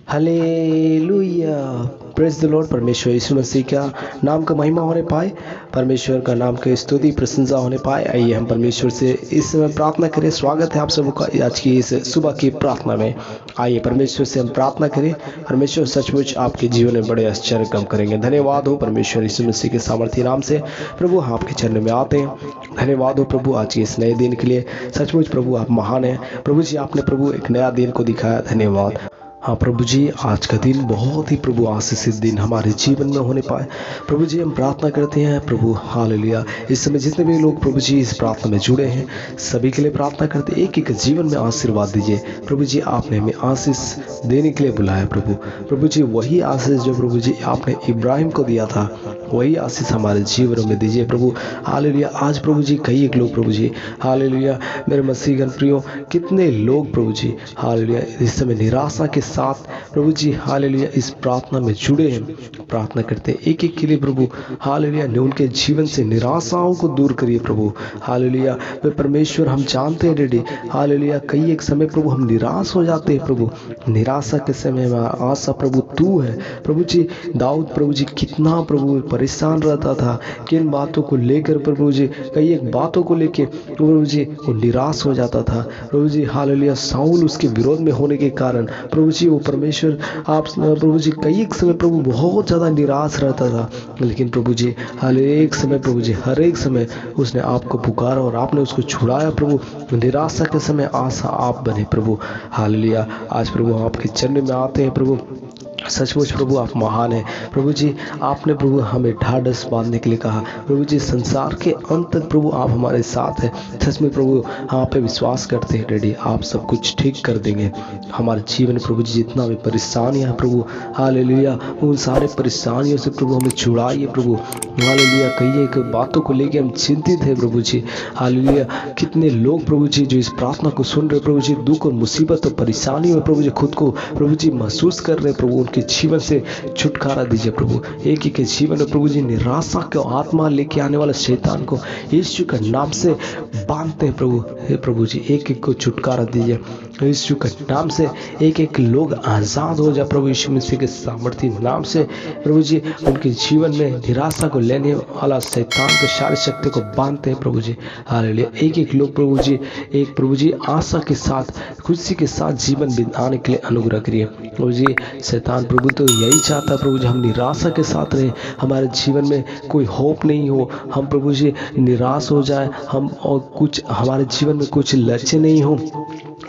Hallelujah. Praise the Lord. परमेश्वर यीशु मसीह का नाम का महिमा होने पाए, परमेश्वर का नाम की स्तुति प्रशंसा होने पाए। आइए हम परमेश्वर से इस समय प्रार्थना करें। स्वागत है आप सबका आज की इस सुबह की प्रार्थना में। आइए परमेश्वर से हम प्रार्थना करें। परमेश्वर सचमुच आपके जीवन में बड़े आश्चर्य काम करेंगे। धन्यवाद हो परमेश्वर यीशु मसीह के सामर्थ्य नाम से। प्रभु हम आपके चरण में आते हैं। धन्यवाद हो प्रभु आज के इस नए दिन के लिए। सचमुच प्रभु आप महान हैं। प्रभु जी आपने प्रभु एक नया दिन को दिखाया। धन्यवाद। हाँ प्रभु जी, आज का दिन बहुत ही प्रभु आशीषित दिन हमारे जीवन में होने पाए। प्रभु जी हम प्रार्थना करते हैं प्रभु हालेलुया। इस समय जितने भी लोग प्रभु जी इस प्रार्थना में जुड़े हैं सभी के लिए प्रार्थना करते हैं। एक एक जीवन में आशीर्वाद दीजिए प्रभु जी। आपने हमें आशीष देने के लिए बुलाया प्रभु जी। वही आशीष जो प्रभु जी आपने इब्राहिम को दिया था वही आशीष हमारे जीवन में दीजिए प्रभु हालेलुया। आज प्रभु जी कई एक लोग प्रभु जी हालेलुया मेरे मसीहगण प्रियो, कितने लोग प्रभु जी हालेलुया इस समय निराशा के साथ प्रभु जी हालेलुया इस प्रार्थना में जुड़े हैं। प्रार्थना करते हैं एक एक के लिए प्रभु हालेलुया। उनके जीवन से निराशाओं को दूर करिए प्रभु हालेलुया। वे परमेश्वर हम जानते हैं डैडी हालेलुया कई एक समय प्रभु हम निराश हो जाते हैं प्रभु। निराशा के समय में आशा प्रभु तू है प्रभु जी। दाऊद प्रभु जी कितना प्रभु परेशान रहता था, किन बातों को लेकर प्रभु जी, कई एक बातों को लेकर प्रभु जी वो निराश हो जाता था प्रभु जी हालेलुया। साउल उसके विरोध में होने के कारण प्रभु जी वो परमेश्वर आप प्रभु जी कई एक समय प्रभु बहुत ज़्यादा निराश रहता था। लेकिन प्रभु जी हर एक समय प्रभु जी हर एक समय उसने आपको पुकारा और आपने उसको छुड़ाया प्रभु। निराशा के समय आशा आप बने प्रभु हालेलुया। आज प्रभु आपके चरण में आते हैं प्रभु। सचमुच प्रभु आप महान हैं प्रभु जी। आपने प्रभु हमें ढाढ़स बांधने के लिए कहा प्रभु जी। संसार के अंत तक प्रभु आप हमारे साथ हैं। सच में प्रभु हम आप पे विश्वास करते हैं डैडी आप सब कुछ ठीक कर देंगे हमारे जीवन में प्रभु जी। जितना भी परेशानियां हैं प्रभु हालेलुया उन सारे परेशानियों से प्रभु हमें छुड़ाइए प्रभु हालेलुया। कई एक बातों को लेकर हम चिंतित हैं प्रभु जी हालेलुया। कितने लोग प्रभु जी जो इस प्रार्थना को सुन रहे प्रभु जी दुख और मुसीबत और परेशानी में प्रभु जी खुद को प्रभु जी महसूस कर रहे प्रभु। उनके जीवन से छुटकारा दीजिए प्रभु। एक ही के जीवन में प्रभु जी निराशा के आत्मा लेके आने वाला शैतान को यीशु के नाम से बांधते हैं प्रभु। हे प्रभु जी एक एक को छुटकारा दीजिए यीशु के नाम से। एक एक लोग आज़ाद हो जाए प्रभु यीशु मसीह के सामर्थ्य नाम से प्रभु जी। उनके जीवन में निराशा को लेने वाला शैतान के सारी शक्ति को बांधते हैं प्रभु जी हालेलुया। एक एक लोग प्रभु जी एक प्रभु जी आशा के साथ खुशी के साथ जीवन बिताने के लिए अनुग्रह करिए प्रभु जी। शैतान प्रभु तो यही चाहता है प्रभु जी हम निराशा के साथ रहे, हमारे जीवन में कोई होप नहीं हो, हम प्रभु जी निराश हो जाए, हम और कुछ हमारे जीवन में कुछ लक्ष्य नहीं हो,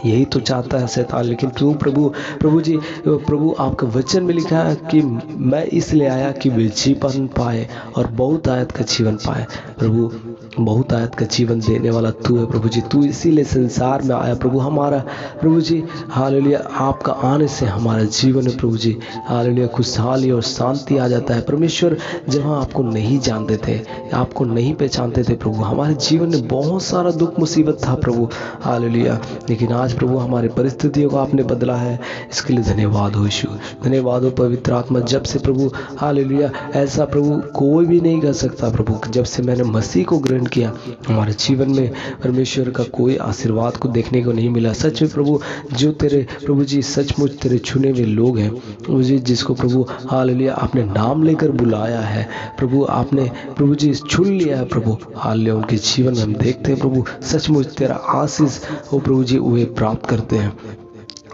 यही तो चाहता है शैतान। लेकिन तू प्रभु जी प्रभु आपका वचन में लिखा है कि मैं इसलिए आया कि वे जीवन पाए और बहुत आयत का जीवन पाए प्रभु। बहुत आयत का जीवन देने वाला तू है प्रभु जी। तू इसीलिए संसार में आया प्रभु हमारा प्रभु जी हालेलुया। आपका आने से हमारे जीवन में प्रभु जी हालेलुया खुशहाली और शांति आ जाता है परमेश्वर। जहाँ आपको नहीं जानते थे, आपको नहीं पहचानते थे प्रभु, हमारे जीवन में बहुत सारा दुख मुसीबत था प्रभु हालेलुया। लेकिन आज प्रभु हमारे परिस्थितियों को आपने बदला है, इसके लिए धन्यवाद हो यीशु। धन्यवाद हो पवित्र आत्मा। जब से प्रभु हालेलुया ऐसा प्रभु कोई भी नहीं कर सकता प्रभु। जब से मैंने मसीह को ग्रहण किया हमारे जीवन में परमेश्वर का कोई आशीर्वाद को देखने को नहीं मिला। सच में प्रभु जो तेरे प्रभु जी सचमुच तेरे चुने हुए लोग हैं प्रभु जी, जिसको प्रभु हालेलुया आपने नाम लेकर बुलाया है प्रभु, आपने प्रभु जी चुन लिया है प्रभु हालेलुया। उनके जीवन में हम देखते हैं प्रभु सचमुच तेरा आशीष हो प्रभु जी वे प्राप्त करते हैं।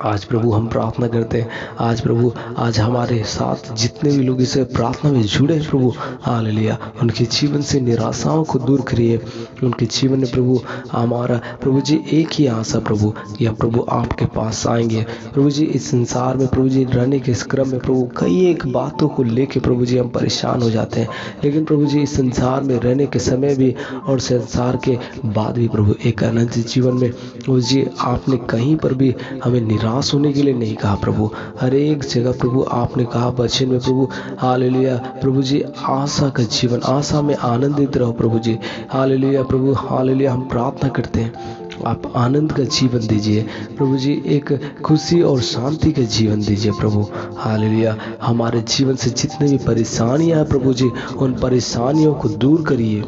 आज प्रभु हम प्रार्थना करते हैं आज प्रभु आज हमारे साथ जितने भी लोग इसे प्रार्थना में जुड़े हैं प्रभु हालेलुया उनके जीवन से निराशाओं को दूर करिए। उनके जीवन में प्रभु हमारा प्रभु जी एक ही आशा प्रभु या प्रभु आपके पास आएंगे प्रभु जी। इस संसार में प्रभु जी रहने के इस क्रम में प्रभु कई एक बातों को लेके प्रभु जी हम परेशान हो जाते हैं। लेकिन प्रभु जी इस संसार में रहने के समय भी और संसार के बाद भी प्रभु एक अनंत जीवन में प्रभु जी आपने कहीं पर भी हमें निराश होने के लिए नहीं कहा प्रभु। हर एक जगह प्रभु आपने कहा वचन में प्रभु हालेलुया प्रभु जी आशा का जीवन, आशा में आनंदित रहो प्रभु जी हालेलुया प्रभु हालेलुया। हम प्रार्थना करते हैं आप आनंद का जीवन दीजिए प्रभु जी, एक खुशी और शांति का जीवन दीजिए प्रभु हालेलुया। हमारे जीवन से जितने भी परेशानियां हैं प्रभु जी उन परेशानियों को दूर करिए।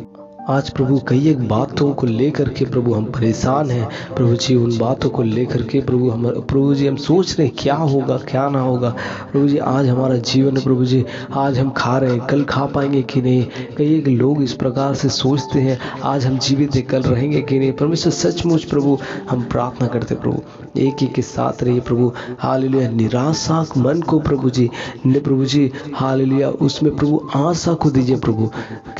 आज प्रभु कई एक बातों को लेकर के प्रभु हम परेशान हैं प्रभु जी। उन बातों को लेकर के प्रभु जी हम सोच रहे हैं क्या होगा क्या ना होगा। प्रभु जी आज हमारा जीवन है प्रभु जी, आज हम खा रहे हैं, कल खा पाएंगे कि नहीं। कई एक लोग इस प्रकार से सोचते हैं आज हम जीवित हैं, कल रहेंगे कि नहीं। परमेश्वर सचमुच प्रभु हम प्रार्थना करते प्रभु एक ही के साथ रहिए प्रभु। हालेलुया। निराशा मन को प्रभु जी हालेलुया उसमें प्रभु आशा को दीजिए प्रभु।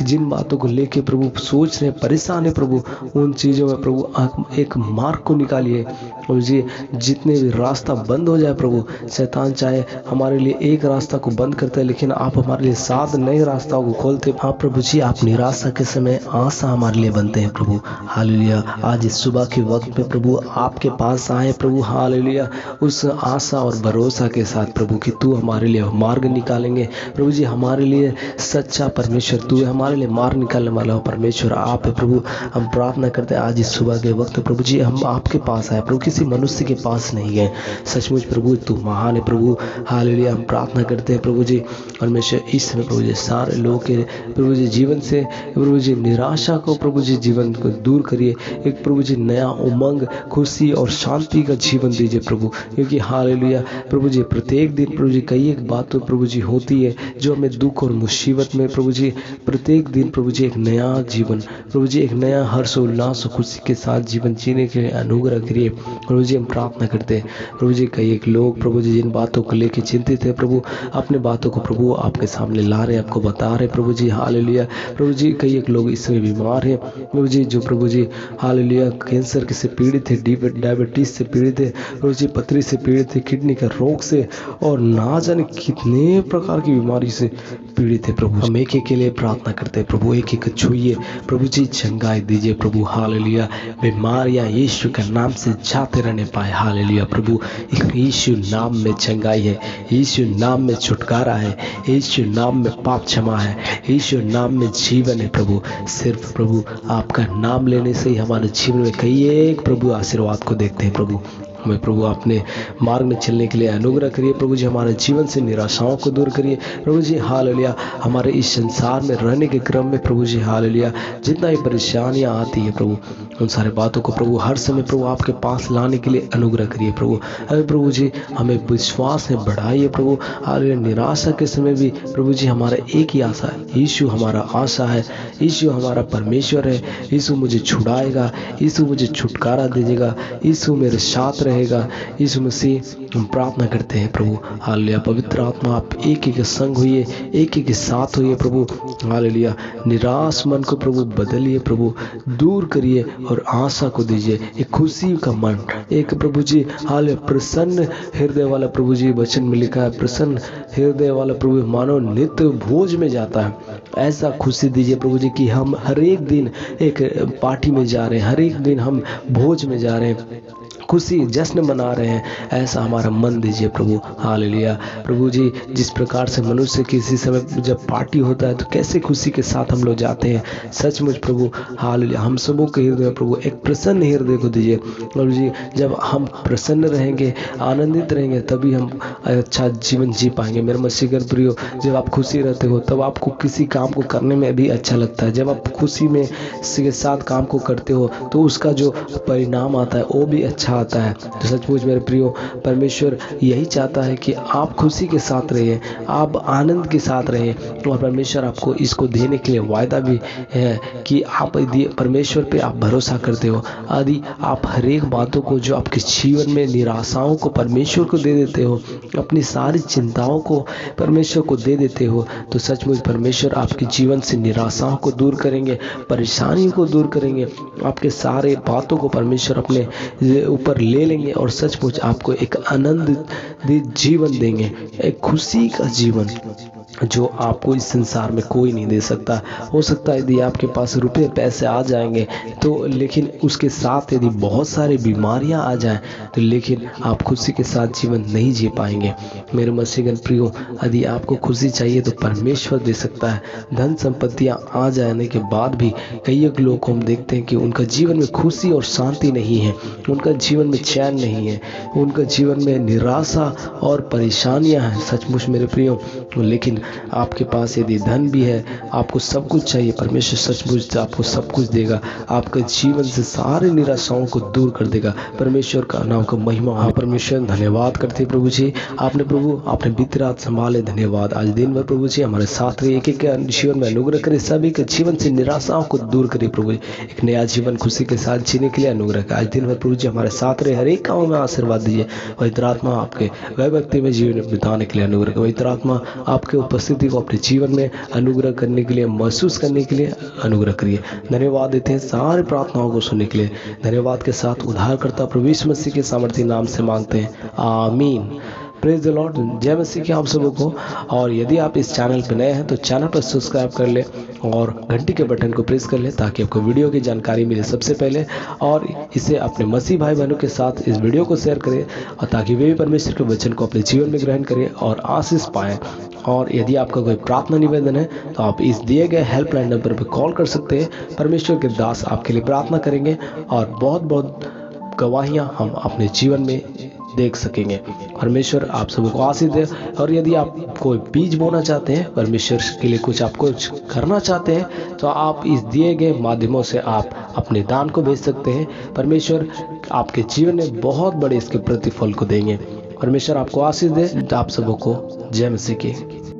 जिन बातों को लेके प्रभु सोच रहे परेशान है प्रभु, उन चीज़ों में प्रभु एक मार्ग को निकालिए प्रभु जी। जितने भी रास्ता बंद हो जाए प्रभु, शैतान चाहे हमारे लिए एक रास्ता को बंद करता है, लेकिन आप हमारे लिए 7 नए रास्ताओं को खोलते। हाँ प्रभु जी, आप निराशा के समय आशा हमारे लिए बनते हैं प्रभु। हालेलुया। आज इस सुबह के वक्त में प्रभु आपके पास आए प्रभु। हालेलुया। उस आशा और भरोसा के साथ प्रभु कि तू हमारे लिए मार्ग निकालेंगे प्रभु जी। हमारे लिए सच्चा परमेश्वर तू है, हमारे लिए मार्ग निकालने वाला हो परमेश्वर आप है प्रभु। हम प्रार्थना करते हैं आज इस सुबह के वक्त प्रभु जी हम आपके पास आए प्रभु, किसी मनुष्य के पास नहीं गए। सचमुच प्रभु तू महान है प्रभु। हालेलुया। हम प्रार्थना करते हैं प्रभु जी परमेश्वर इस समय प्रभु जी सारे लोग के प्रभु जी जीवन से प्रभु जी निराशा को प्रभु जी जीवन को दूर करिए। एक प्रभु जी नया उमंग, खुशी और शांति का जीवन दीजिए प्रभु। क्योंकि हालेलुया प्रभु जी प्रत्येक दिन प्रभु जी कई एक बात प्रभु जी होती है जो हमें दुख और मुसीबत में प्रभु जी प्रत्येक दिन प्रभु जी एक नया जीवन प्रभु जी एक नया हर्ष उल्लास और खुशी के साथ जीवन जीने के लिए अनुग्रह करिए प्रभु जी। हम प्रार्थना करते हैं प्रभु जी कई एक लोग प्रभु जी जिन बातों को लेकर चिंतित है प्रभु, अपने बातों को प्रभु आपके सामने ला रहे हैं, आपको बता रहे प्रभु जी। हालेलुया प्रभु जी कई एक लोग इसमें बीमार हैं प्रभु जी, जो प्रभु जी हालेलुया कैंसर से पीड़ित है, डायबिटीज से पीड़ित है प्रभु जी, पथरी से पीड़ित है, किडनी का रोग से और ना जाने कितने प्रकार की बीमारी से पीड़ित है प्रभु। हम एक के लिए प्रार्थना करते हैं प्रभु, एक एक छुइए प्रभु जी, चंगाई दीजिए प्रभु। हालेलुया। बीमारियां यीशु के नाम से जाते रहने पाए। हालेलुया प्रभु यीशु नाम में चंगाई है, यीशु नाम में छुटकारा है, यीशु नाम में पाप क्षमा है, यीशु नाम में जीवन है प्रभु। सिर्फ प्रभु आपका नाम लेने से ही हमारे जीवन में कई एक प्रभु आशीर्वाद को देखते हैं प्रभु। हमें प्रभु अपने मार्ग में चलने के लिए अनुग्रह करिए प्रभु जी। हमारे जीवन से निराशाओं को दूर करिए प्रभु जी। हालेलुया। हमारे इस संसार में रहने के क्रम में प्रभु जी हालेलुया जितना भी परेशानियां आती है प्रभु, उन सारे बातों को प्रभु हर समय प्रभु आपके पास लाने के लिए अनुग्रह करिए प्रभु। हमें प्रभु जी हमें विश्वास में बढ़ाइए प्रभु। हालेलुया। निराशा के समय भी प्रभु जी हमारा एक ही आशा है, यीशु हमारा आशा है, यीशु हमारा परमेश्वर है। यीशु मुझे छुड़ाएगा, यीशु मुझे छुटकारा दीजिएगा, यीशु मेरे साथ रहेगा। यीशु मसीह हम प्रार्थना करते हैं प्रभु। हालेलुया। पवित्र आत्मा आप एक एक संग होइए, एक एक साथ होइए प्रभु। हालेलुया। निराश मन को प्रभु बदलिए प्रभु, दूर करिए और आशा को दीजिए एक खुशी का मन, एक प्रभु जी हालेलुया प्रसन्न हृदय वाला प्रभु जी वचन में लिखा है, प्रसन्न हृदय वाला प्रभु मानो नित्य भोज में जाता है। ऐसा खुशी दीजिए प्रभु जी कि हम हर एक दिन एक पार्टी में जा रहे हैं, हर एक दिन हम भोज में जा रहे हैं, खुशी जश्न मना रहे हैं। ऐसा हमारा मन दीजिए प्रभु। हालेलुया प्रभु जी। जिस प्रकार से मनुष्य किसी समय जब पार्टी होता है तो कैसे खुशी के साथ हम लोग जाते हैं, सचमुच प्रभु हालेलुया हम सबों के हृदय में प्रभु एक प्रसन्न हृदय को दीजिए प्रभु जी। जब हम प्रसन्न रहेंगे, आनंदित रहेंगे, तभी हम अच्छा जीवन जी पाएंगे। मेरे मसीहगण प्रियो, जब आप खुशी रहते हो तब आपको किसी काम को करने में भी अच्छा लगता है। जब आप खुशी में के साथ काम को करते हो तो उसका जो परिणाम आता है वो भी अच्छा आता है। तो सचमुच मेरे प्रियो परमेश्वर यही चाहता है कि आप खुशी के साथ रहिए, आप आनंद के साथ रहिए। और परमेश्वर आपको इसको देने के लिए वायदा भी है कि आप यदि परमेश्वर पे आप भरोसा करते हो, यदि आप हर एक बातों को जो आपके जीवन में निराशाओं को परमेश्वर को दे देते हो, अपनी सारी चिंताओं को परमेश्वर को दे देते हो, तो सचमुच परमेश्वर आपके जीवन से निराशाओं को दूर करेंगे, परेशानियों को दूर करेंगे, आपके सारे बातों को परमेश्वर अपने ऊपर ले लेंगे और सचमुच आपको एक आनंदित जीवन देंगे, एक खुशी का जीवन जो आपको इस संसार में कोई नहीं दे सकता। हो सकता है यदि आपके पास रुपए पैसे आ जाएंगे तो, लेकिन उसके साथ यदि बहुत सारी बीमारियां आ जाएं तो लेकिन आप खुशी के साथ जीवन नहीं जी पाएंगे। मेरे मसीहगण प्रियो, यदि आपको खुशी चाहिए तो परमेश्वर दे सकता है। धन संपत्तियां आ जाने के बाद भी कई एक लोग को हम देखते हैं कि उनका जीवन में खुशी और शांति नहीं है, उनका जीवन में चैन नहीं है, उनका जीवन में निराशा और परेशानियां हैं। सचमुच मेरे प्रियो, लेकिन आपके पास यदि धन भी है, आपको सब कुछ चाहिए, परमेश्वर सचमुच आपको सब कुछ देगा। आपके जीवन से सारी निराशाओं को दूर कर देगा। परमेश्वर का नाम का महिमा। हाँ परमेश्वर, धन्यवाद करते हैं प्रभु जी। आपने प्रभु आपने बीती रात संभाले, धन्यवाद। आज दिन भर प्रभु जी हमारे साथ रहे, एक एक के जीवन में अनुग्रह करे, सभी के जीवन से निराशाओं को दूर करे प्रभु जी। एक नया जीवन खुशी के साथ जीने के लिए अनुग्रह करे। आज दिन भर प्रभु जी हमारे साथ रहे, हर एक काम में आशीर्वाद दीजिए। पवित्र आत्मा आपके वह व्यक्ति में जीवन बिताने के लिए अनुग्रह करे। पवित्र आत्मा आपके उपस्थिति को अपने जीवन में अनुग्रह करने के लिए, महसूस करने के लिए अनुग्रह करिए। धन्यवाद देते हैं सारे प्रार्थनाओं को सुनने के लिए। धन्यवाद के साथ उद्धारकर्ता प्रभु यीशु मसीह के सामर्थी नाम से मांगते हैं, आमीन। Praise the Lord. जय मसीह के आप सबों को। और यदि आप इस चैनल पर नए हैं तो चैनल पर सब्सक्राइब कर ले और घंटी के बटन को प्रेस कर ले ताकि आपको वीडियो की जानकारी मिले सबसे पहले। और इसे अपने मसीह भाई बहनों के साथ इस वीडियो को शेयर करें और ताकि वे भी परमेश्वर के वचन को अपने जीवन में ग्रहण करें और आशीष पाएं। और यदि आपका कोई प्रार्थना निवेदन है तो आप इस दिए गए हेल्पलाइन नंबर पर कॉल कर सकते हैं। परमेश्वर के दास आपके लिए प्रार्थना करेंगे और बहुत बहुत गवाहियां हम अपने जीवन में देख सकेंगे। परमेश्वर आप सबको आशीष दे। और यदि आप कोई बीज बोना चाहते हैं, परमेश्वर के लिए कुछ आप कुछ करना चाहते हैं, तो आप इस दिए गए माध्यमों से आप अपने दान को भेज सकते हैं। परमेश्वर आपके जीवन में बहुत बड़े इसके प्रतिफल को देंगे। परमेश्वर आपको आशीष दे। आप सबको जय मसीह की।